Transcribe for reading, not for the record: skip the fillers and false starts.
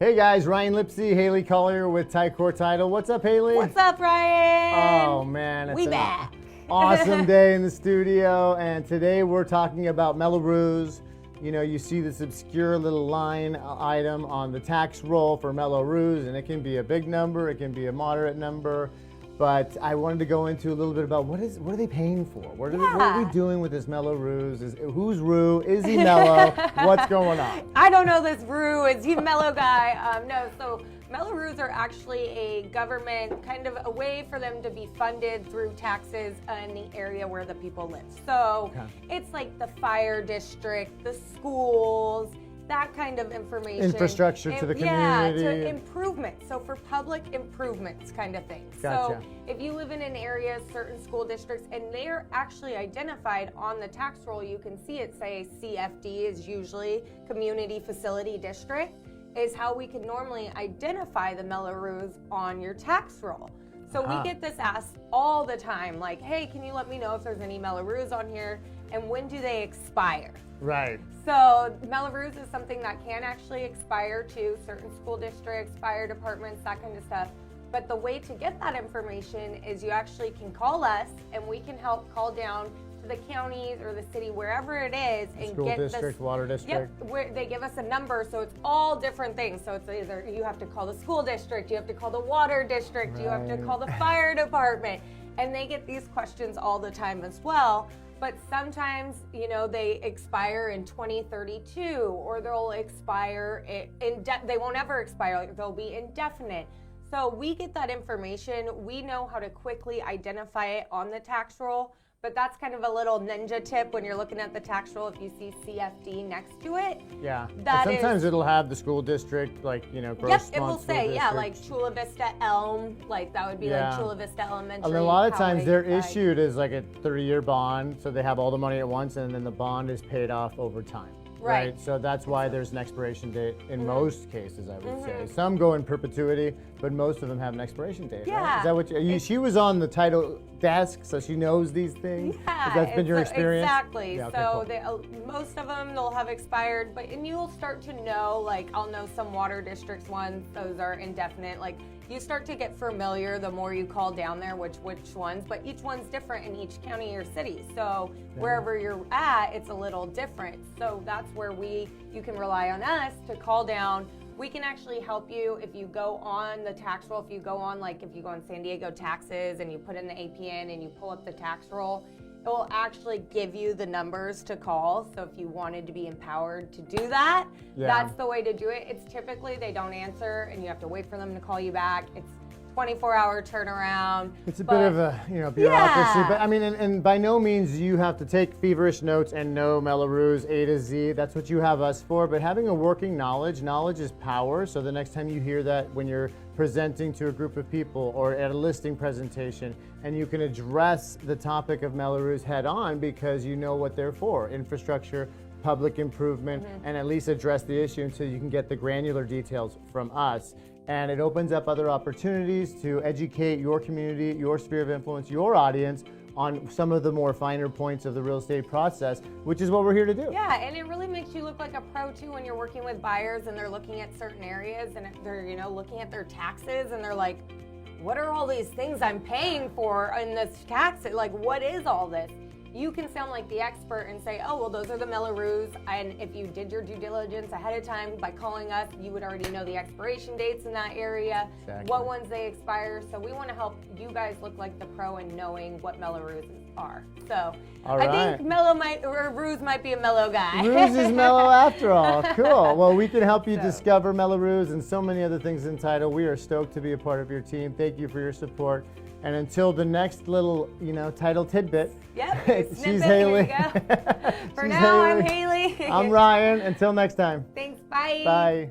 Hey guys, Ryan Lipsey, Haley Collier with Tycor Title. What's up, Haley? What's up, Ryan? Oh man, we back. Awesome day in the studio, and today we're talking about Mello-Roos. You know, you see this obscure little line item on the tax roll for Mello-Roos, and it can be a big number, it can be a moderate number. But I wanted to go into a little bit about what are they paying for? What are we doing with this Mello-Roos? Who's Roo? Is he Mello? What's going on? I don't know this Roo. Is he Mello guy? No, so Mello-Roos are actually a government, kind of a way for them to be funded through taxes in the area where the people live. So it's like the fire district, the schools, that kind of information. Infrastructure to the community. Yeah, to improvement. So for public improvements kind of things. Gotcha. So if you live in an area, certain school districts, and they're actually identified on the tax roll, you can see it say CFD is usually Community Facility District, is how we can normally identify the Mello-Roos on your tax roll. So we get this asked all the time, like, hey, can you let me know if there's any Mello-Roos on here, and when do they expire? Right. So Mello-Roos is something that can actually expire to certain school districts, fire departments, that kind of stuff. But the way to get that information is you actually can call us, and we can help call down to the counties or the city, wherever it is, and school get district, water district. Yep, where they give us a number, so it's all different things. So it's either you have to call the school district, you have to call the water district, you have to call the fire department, and they get these questions all the time as well. But sometimes, you know, they expire in 2032, or they'll expire they won't ever expire, like they'll be indefinite. So we get that information. We know how to quickly identify it on the tax roll, but that's kind of a little ninja tip when you're looking at the tax roll. If you see CFD next to it, yeah. Sometimes it'll have the school district, like, you know, gross. Yep, it will say, yeah, like Chula Vista Elm, like that would be like Chula Vista Elementary. And a lot of times they're issued as like a 30-year bond, so they have all the money at once, and then the bond is paid off over time. Right. So that's why there's an expiration date in most cases, I would say. Some go in perpetuity, but most of them have an expiration date. Yeah. Right? Is that what she was on the title desk, so she knows these things? Yeah. That's been your experience? Exactly. Yeah, okay, so most of them, they'll have expired, and you'll start to know, like I'll know some water districts ones, those are indefinite. Like you start to get familiar the more you call down there which ones, but each one's different in each county or city. So wherever you're at, it's a little different. So that's where you can rely on us to call down. We can actually help you if you go on the tax roll. If you go on San Diego taxes and you put in the APN and you pull up the tax roll, it will actually give you the numbers to call. So if you wanted to be empowered to do that, that's the way to do it. It's typically they don't answer and you have to wait for them to call you back. It's 24-hour turnaround. It's a bit of a bureaucracy, but I mean, and by no means you have to take feverish notes and know Mello-Roos A to Z. That's what you have us for. But having a working knowledge is power. So the next time you hear that when you're presenting to a group of people or at a listing presentation, and you can address the topic of Mello-Roos head on because you know what they're for: infrastructure, public improvement, and at least address the issue until you can get the granular details from us. And it opens up other opportunities to educate your community, your sphere of influence, your audience on some of the more finer points of the real estate process, which is what we're here to do. Yeah, and it really makes you look like a pro too when you're working with buyers and they're looking at certain areas and they're, you know, looking at their taxes and they're like, what are all these things I'm paying for in this tax? Like, what is all this? You can sound like the expert and say, oh, well, those are the Mello-Roos. And if you did your due diligence ahead of time by calling us, you would already know the expiration dates in that area, what ones they expire. So we want to help you guys look like the pro in knowing what Mello-Roos are. So I think Roos might be a Mello guy. Roos is Mello after all. Cool. Well, we can help you discover Mello-Roos and so many other things in Title. We are stoked to be a part of your team. Thank you for your support. And until the next little, Title tidbit. Yep. She's Haley. Here you go. For now, I'm Haley. I'm Ryan. Until next time. Thanks. Bye. Bye.